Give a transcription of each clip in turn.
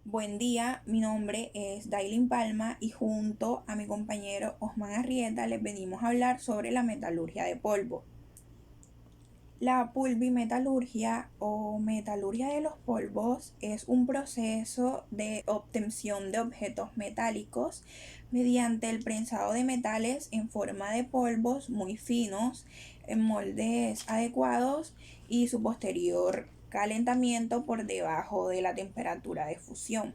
Buen día, mi nombre es Dailin Palma y junto a mi compañero Osman Arrieta les venimos a hablar sobre la metalurgia de polvo. La pulvimetalurgia o metalurgia de los polvos es un proceso de obtención de objetos metálicos mediante el prensado de metales en forma de polvos muy finos, en moldes adecuados y su posterior calentamiento por debajo de la temperatura de fusión.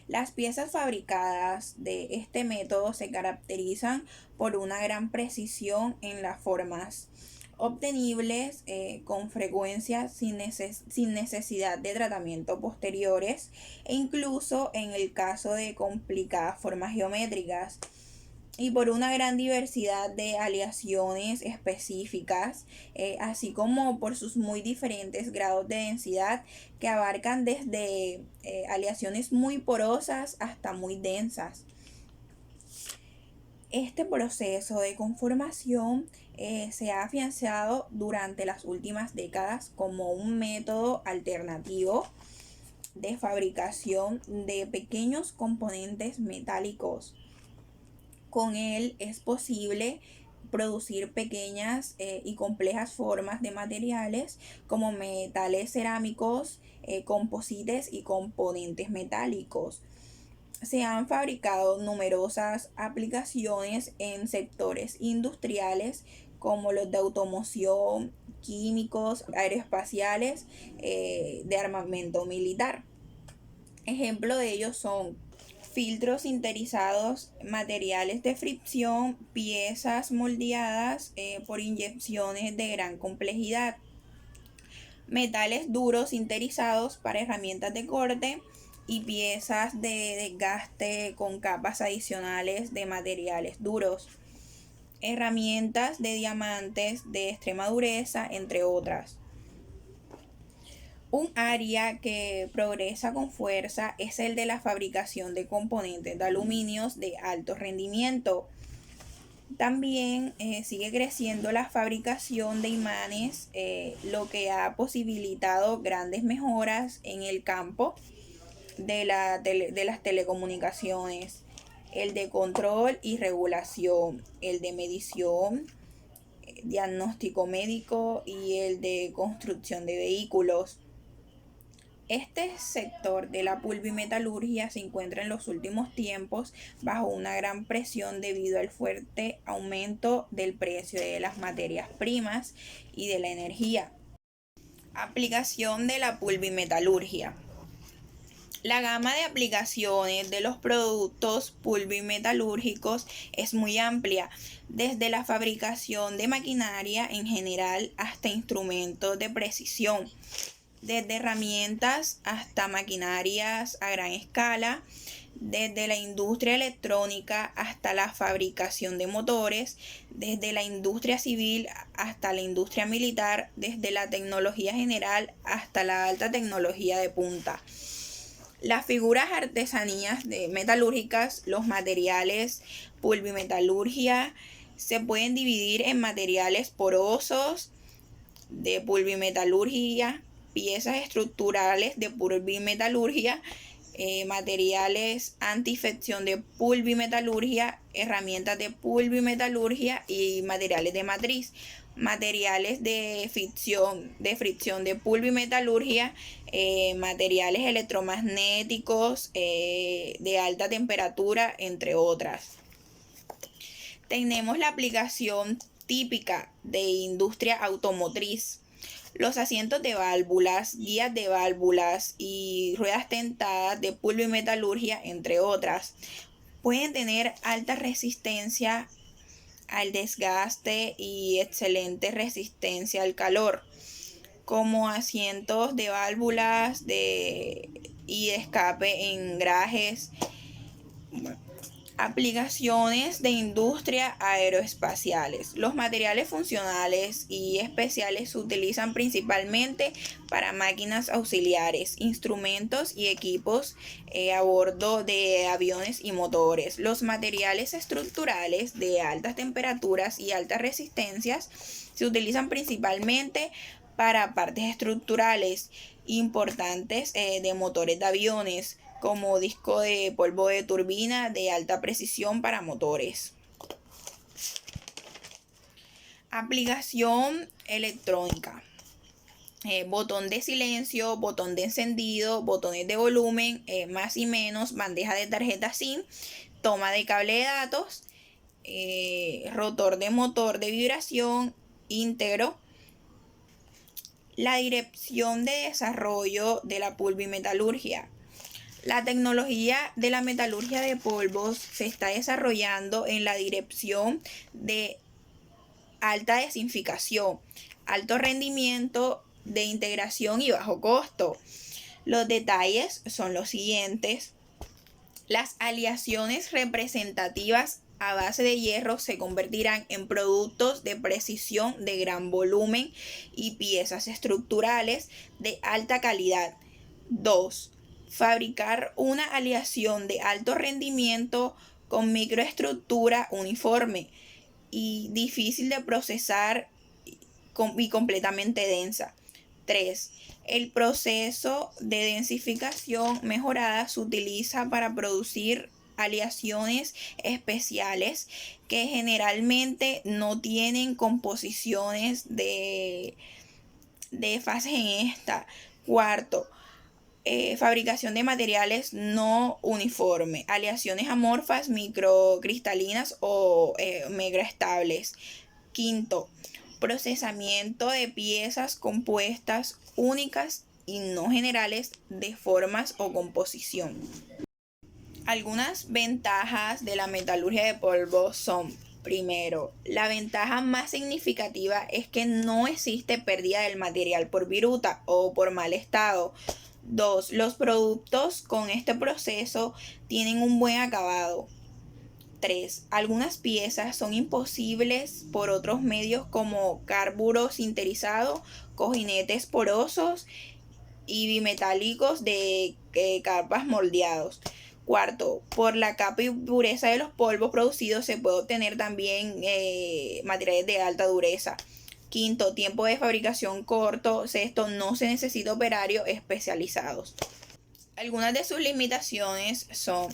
Las piezas fabricadas de este método se caracterizan por una gran precisión en las formas obtenibles con frecuencia sin necesidad de tratamiento posteriores e incluso en el caso de complicadas formas geométricas y por una gran diversidad de aleaciones específicas, así como por sus muy diferentes grados de densidad que abarcan desde aleaciones muy porosas hasta muy densas. Este proceso de conformación se ha afianzado durante las últimas décadas como un método alternativo de fabricación de pequeños componentes metálicos. Con él es posible producir pequeñas y complejas formas de materiales como metales cerámicos, composites y componentes metálicos. Se han fabricado numerosas aplicaciones en sectores industriales como los de automoción, químicos, aeroespaciales, de armamento militar. Ejemplo de ellos son filtros sinterizados, materiales de fricción, piezas moldeadas por inyecciones de gran complejidad, metales duros sinterizados para herramientas de corte y piezas de desgaste con capas adicionales de materiales duros, herramientas de diamantes de extrema dureza, entre otras. Un área que progresa con fuerza es el de la fabricación de componentes de aluminios de alto rendimiento. También sigue creciendo la fabricación de imanes, lo que ha posibilitado grandes mejoras en el campo de las telecomunicaciones, el de control y regulación, el de medición, diagnóstico médico y el de construcción de vehículos. Este sector de la pulvimetalurgia se encuentra en los últimos tiempos bajo una gran presión debido al fuerte aumento del precio de las materias primas y de la energía. Aplicación de la pulvimetalurgia. La gama de aplicaciones de los productos pulvimetalúrgicos es muy amplia, desde la fabricación de maquinaria en general hasta instrumentos de precisión, desde herramientas hasta maquinarias a gran escala, desde la industria electrónica hasta la fabricación de motores, desde la industria civil hasta la industria militar, desde la tecnología general hasta la alta tecnología de punta. Las figuras artesanías de metalúrgicas, los materiales pulvimetalurgia se pueden dividir en materiales porosos de pulvimetalurgia, piezas estructurales de pulvimetalurgia, materiales anti-infección de pulvimetalurgia, herramientas de pulvimetalurgia y materiales de matriz, materiales de fricción de pulvimetalurgia, materiales electromagnéticos de alta temperatura, entre otras. Tenemos la aplicación típica de industria automotriz. Los asientos de válvulas, guías de válvulas y ruedas tentadas de pulvimetalurgia, entre otras, pueden tener alta resistencia al desgaste y excelente resistencia al calor, como asientos de válvulas y de escape en garajes. Aplicaciones de industria aeroespaciales. Los materiales funcionales y especiales se utilizan principalmente para máquinas auxiliares, instrumentos y equipos a bordo de aviones y motores. Los materiales estructurales de altas temperaturas y altas resistencias se utilizan principalmente para partes estructurales importantes de motores de aviones, como disco de polvo de turbina de alta precisión para motores. Aplicación electrónica. Botón de silencio, botón de encendido, botones de volumen, más y menos, bandeja de tarjeta SIM, toma de cable de datos, rotor de motor de vibración íntegro. La dirección de desarrollo de la pulvimetalurgia. La tecnología de la metalurgia de polvos se está desarrollando en la dirección de alta desinficación, alto rendimiento, de integración y bajo costo. Los detalles son los siguientes. Las aleaciones representativas a base de hierro se convertirán en productos de precisión de gran volumen y piezas estructurales de alta calidad. 2. Fabricar una aleación de alto rendimiento con microestructura uniforme y difícil de procesar y completamente densa. 3. El proceso de densificación mejorada se utiliza para producir aleaciones especiales que generalmente no tienen composiciones de fases en esta. 4. Fabricación de materiales no uniforme, aleaciones amorfas, microcristalinas o megaestables. 5. Procesamiento de piezas compuestas únicas y no generales de formas o composición. Algunas ventajas de la metalurgia de polvo son: primero, la ventaja más significativa es que no existe pérdida del material por viruta o por mal estado. 2. Los productos con este proceso tienen un buen acabado. 3. Algunas piezas son imposibles por otros medios como carburo sinterizado, cojinetes porosos y bimetálicos de capas moldeados. 4. Por la capa y dureza de los polvos producidos se puede obtener también materiales de alta dureza. 5. Tiempo de fabricación corto. 6. No se necesita operarios especializados. Algunas de sus limitaciones son: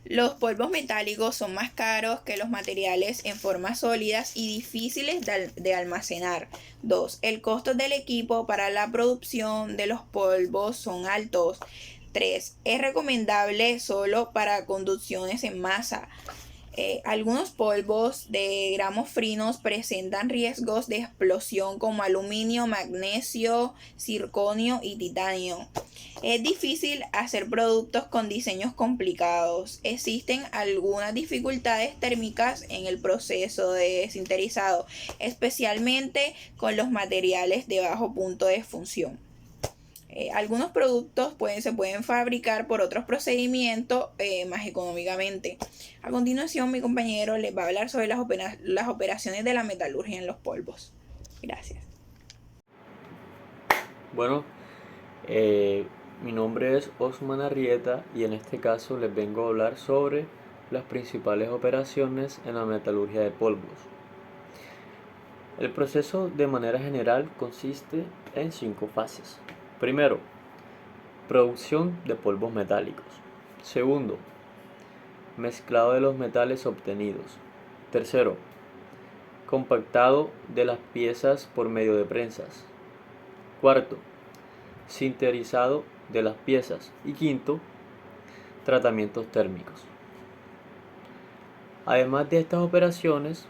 los polvos metálicos son más caros que los materiales en formas sólidas y difíciles de almacenar. 2. El costo del equipo para la producción de los polvos son altos. 3. Es recomendable solo para conducciones en masa. Algunos polvos de gramos finos presentan riesgos de explosión como aluminio, magnesio, circonio y titanio. Es difícil hacer productos con diseños complicados. Existen algunas dificultades térmicas en el proceso de sinterizado, especialmente con los materiales de bajo punto de función. Algunos productos se pueden fabricar por otros procedimientos más económicamente. A continuación, mi compañero les va a hablar sobre las operaciones de la metalurgia en los polvos. Gracias. Bueno, mi nombre es Osman Arrieta y en este caso les vengo a hablar sobre las principales operaciones en la metalurgia de polvos. El proceso de manera general consiste en 5 fases. Primero, producción de polvos metálicos. Segundo, mezclado de los metales obtenidos. Tercero, compactado de las piezas por medio de prensas. Cuarto, sinterizado de las piezas. Y quinto, tratamientos térmicos. Además de estas operaciones,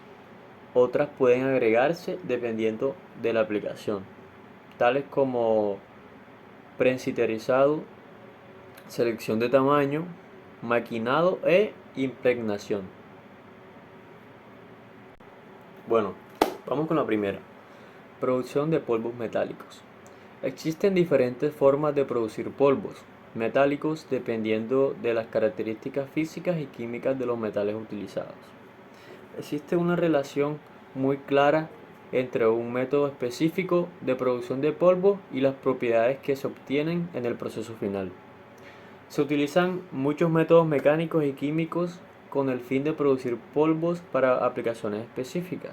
otras pueden agregarse dependiendo de la aplicación, tales como prensiterizado, selección de tamaño, maquinado e impregnación. Bueno, vamos con la primera. Producción de polvos metálicos. Existen diferentes formas de producir polvos metálicos dependiendo de las características físicas y químicas de los metales utilizados. Existe una relación muy clara entre un método específico de producción de polvo y las propiedades que se obtienen en el proceso final. Se utilizan muchos métodos mecánicos y químicos con el fin de producir polvos para aplicaciones específicas,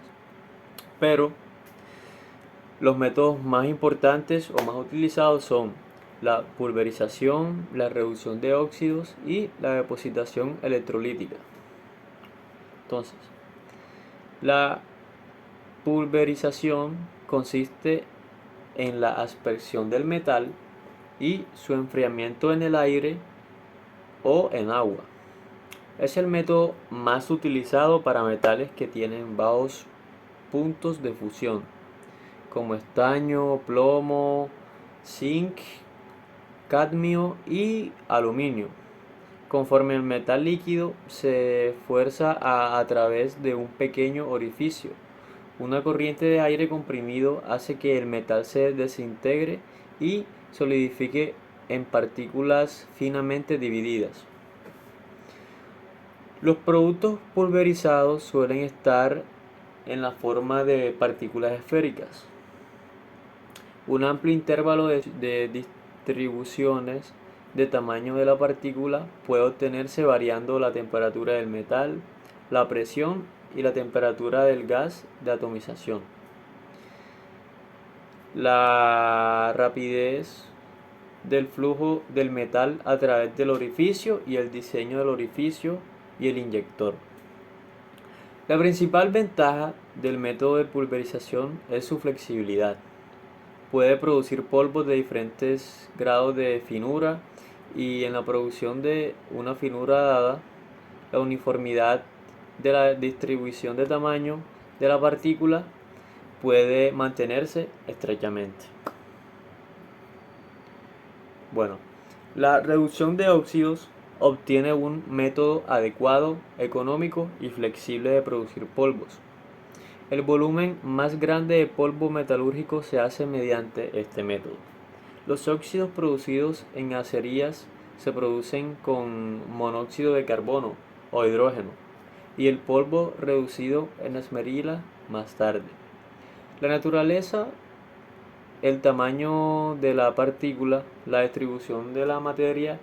pero Los métodos más importantes o más utilizados son la pulverización, la reducción de óxidos y la depositación electrolítica. Entonces, la pulverización consiste en la aspersión del metal y su enfriamiento en el aire o en agua. Es el método más utilizado para metales que tienen bajos puntos de fusión, como estaño, plomo, zinc, cadmio y aluminio. Conforme el metal líquido se fuerza a través de un pequeño orificio, una corriente de aire comprimido hace que el metal se desintegre y solidifique en partículas finamente divididas. Los productos pulverizados suelen estar en la forma de partículas esféricas. Un amplio intervalo de distribuciones de tamaño de la partícula puede obtenerse variando la temperatura del metal, la presión y la temperatura del gas de atomización. La rapidez del flujo del metal a través del orificio y el diseño del orificio y el inyector. La principal ventaja del método de pulverización es su flexibilidad. Puede producir polvos de diferentes grados de finura y en la producción de una finura dada, la uniformidad de la distribución de tamaño de la partícula puede mantenerse estrechamente. Bueno, la reducción de óxidos obtiene un método adecuado, económico y flexible de producir polvos. El volumen más grande de polvo metalúrgico se hace mediante este método. Los óxidos producidos en acerías se producen con monóxido de carbono o hidrógeno y el polvo reducido en esmerila más tarde. La naturaleza, el tamaño de la partícula, la distribución de la materia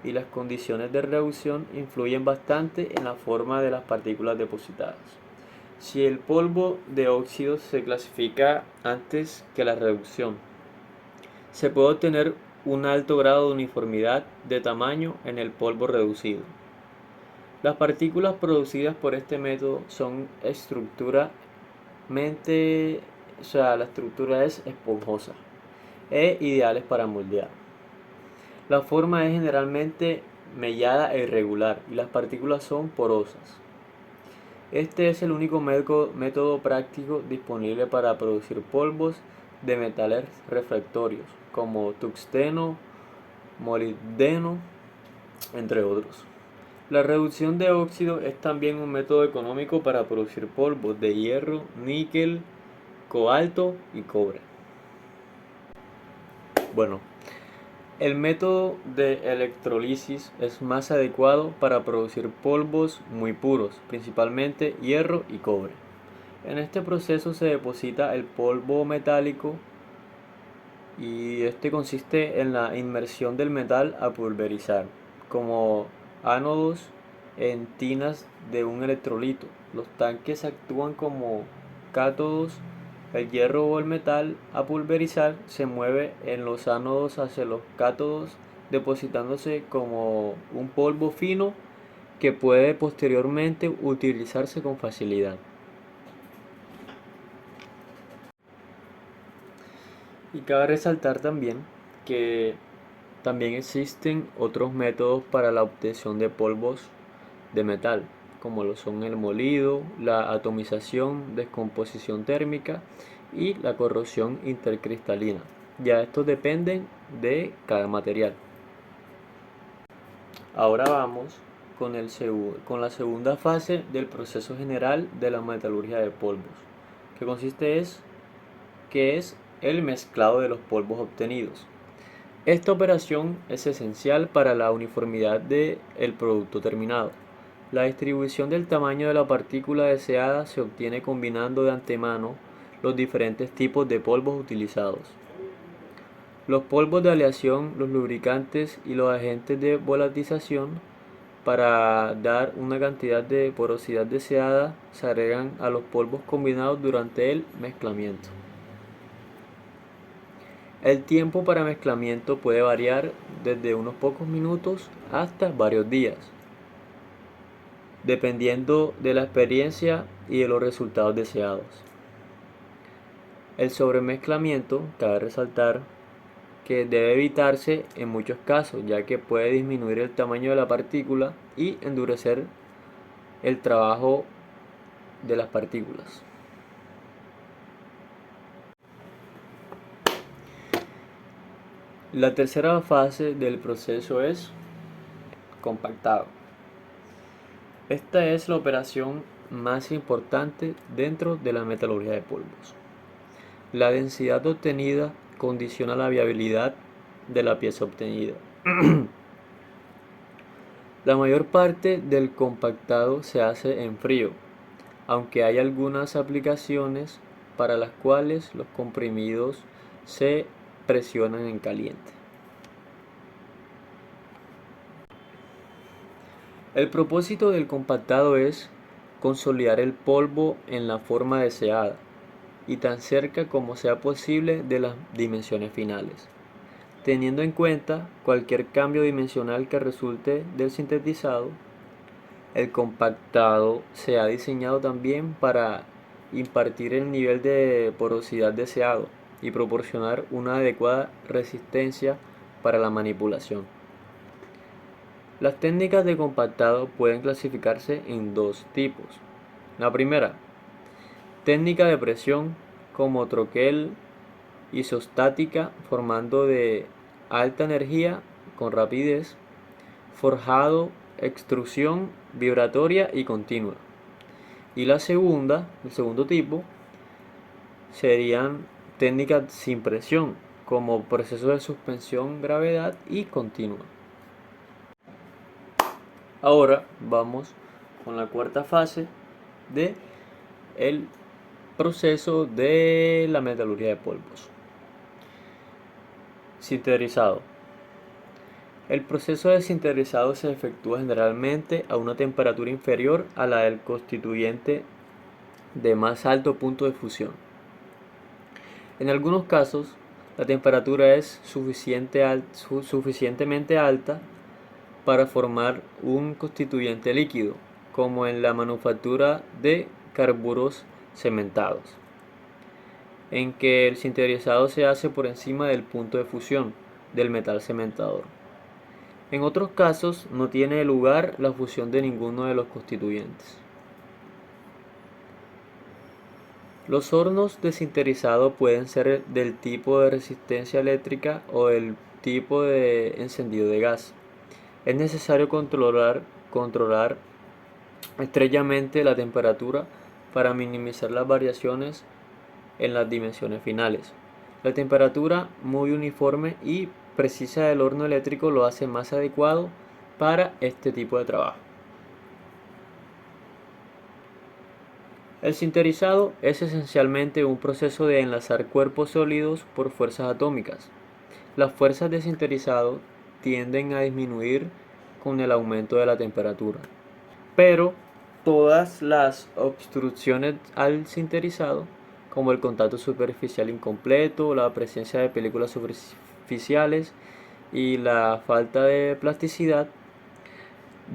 y las condiciones de reducción influyen bastante en la forma de las partículas depositadas. Si el polvo de óxidos se clasifica antes que la reducción, se puede obtener un alto grado de uniformidad de tamaño en el polvo reducido. Las partículas producidas por este método son la estructura es esponjosa e ideales para moldear. La forma es generalmente mellada e irregular y las partículas son porosas. Este es el único método práctico disponible para producir polvos de metales refractorios como tungsteno, molibdeno, entre otros. La reducción de óxido es también un método económico para producir polvos de hierro, níquel, cobalto y cobre. Bueno, el método de electrólisis es más adecuado para producir polvos muy puros, principalmente hierro y cobre. En este proceso se deposita el polvo metálico y este consiste en la inmersión del metal a pulverizar, como ánodos en tinas de un electrolito. Los tanques actúan como cátodos. El hierro o el metal a pulverizar se mueve en los ánodos hacia los cátodos, depositándose como un polvo fino que puede posteriormente utilizarse con facilidad. Y cabe resaltar también que también existen otros métodos para la obtención de polvos de metal, como lo son el molido, la atomización, descomposición térmica y la corrosión intercristalina. Ya estos dependen de cada material. Ahora vamos con la segunda fase del proceso general de la metalurgia de polvos, que es el mezclado de los polvos obtenidos. Esta operación es esencial para la uniformidad del producto terminado. La distribución del tamaño de la partícula deseada se obtiene combinando de antemano los diferentes tipos de polvos utilizados. Los polvos de aleación, los lubricantes y los agentes de volatización para dar una cantidad de porosidad deseada se agregan a los polvos combinados durante el mezclamiento. El tiempo para mezclamiento puede variar desde unos pocos minutos hasta varios días, dependiendo de la experiencia y de los resultados deseados. El sobremezclamiento, cabe resaltar, que debe evitarse en muchos casos, ya que puede disminuir el tamaño de la partícula y endurecer el trabajo de las partículas. La tercera fase del proceso es compactado. Esta es la operación más importante dentro de la metalurgia de polvos. La densidad obtenida condiciona la viabilidad de la pieza obtenida. La mayor parte del compactado se hace en frío, aunque hay algunas aplicaciones para las cuales los comprimidos se presionan en caliente. El propósito del compactado es consolidar el polvo en la forma deseada y tan cerca como sea posible de las dimensiones finales, teniendo en cuenta cualquier cambio dimensional que resulte del sintetizado. El compactado se ha diseñado también para impartir el nivel de porosidad deseado y proporcionar una adecuada resistencia para la manipulación. Las técnicas de compactado pueden clasificarse en dos tipos. La primera, técnica de presión como troquel isostática formando de alta energía con rapidez, forjado, extrusión vibratoria y continua. Y la segunda, el segundo tipo, serían técnicas sin presión como proceso de suspensión, gravedad y continua. Ahora vamos con la cuarta fase de el proceso de la metalurgia de polvos. Sinterizado. El proceso de sinterizado se efectúa generalmente a una temperatura inferior a la del constituyente de más alto punto de fusión. En algunos casos, la temperatura es suficientemente alta para formar un constituyente líquido, como en la manufactura de carburos cementados, en que el sinterizado se hace por encima del punto de fusión del metal cementador. En otros casos no tiene lugar la fusión de ninguno de los constituyentes. Los hornos de sinterizado pueden ser del tipo de resistencia eléctrica o del tipo de encendido de gas. Es necesario controlar estrechamente la temperatura para minimizar las variaciones en las dimensiones finales. La temperatura muy uniforme y precisa del horno eléctrico lo hace más adecuado para este tipo de trabajo. El sinterizado es esencialmente un proceso de enlazar cuerpos sólidos por fuerzas atómicas. Las fuerzas de sinterizado tienden a disminuir con el aumento de la temperatura, pero todas las obstrucciones al sinterizado, como el contacto superficial incompleto, la presencia de películas superficiales y la falta de plasticidad,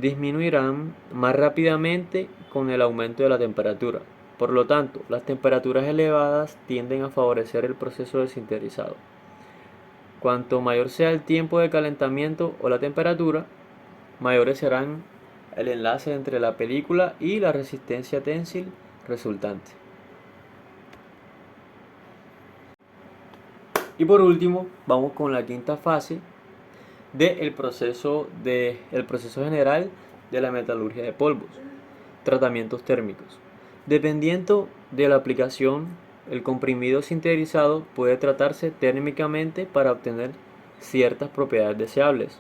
disminuirán más rápidamente con el aumento de la temperatura. Por lo tanto, las temperaturas elevadas tienden a favorecer el proceso de sinterizado. Cuanto mayor sea el tiempo de calentamiento o la temperatura, mayores serán el enlace entre la película y la resistencia ténsil resultante. Y por último, vamos con la quinta fase del proceso general de la metalurgia de polvos, tratamientos térmicos. Dependiendo de la aplicación, el comprimido sinterizado puede tratarse térmicamente para obtener ciertas propiedades deseables.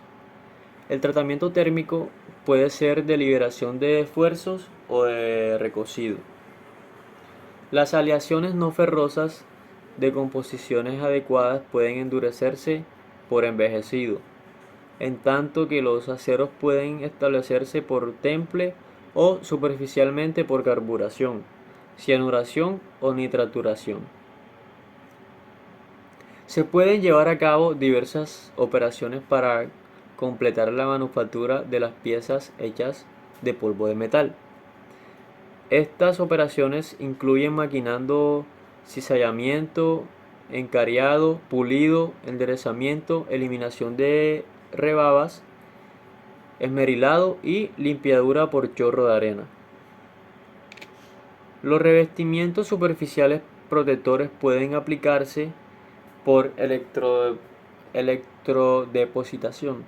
El tratamiento térmico puede ser de liberación de esfuerzos o de recocido. Las aleaciones no ferrosas de composiciones adecuadas pueden endurecerse por envejecido, en tanto que los aceros pueden establecerse por temple o superficialmente por carburación, cianuración o nitraturación. Se pueden llevar a cabo diversas operaciones para completar la manufactura de las piezas hechas de polvo de metal. Estas operaciones incluyen maquinando, cizallamiento, encariado, pulido, enderezamiento, eliminación de rebabas, esmerilado y limpiadura por chorro de arena. Los revestimientos superficiales protectores pueden aplicarse por electrodepositación,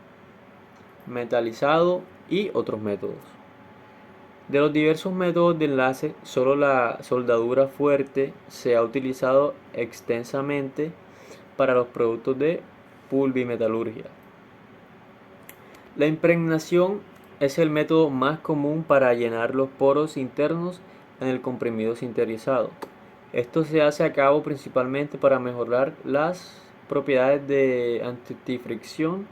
metalizado y otros métodos. De los diversos métodos de enlace, solo la soldadura fuerte se ha utilizado extensamente para los productos de pulvimetalurgia. La impregnación es el método más común para llenar los poros internos en el comprimido sinterizado. Esto se hace a cabo principalmente para mejorar las propiedades de antifricción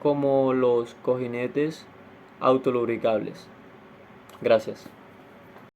como los cojinetes autolubricables. Gracias.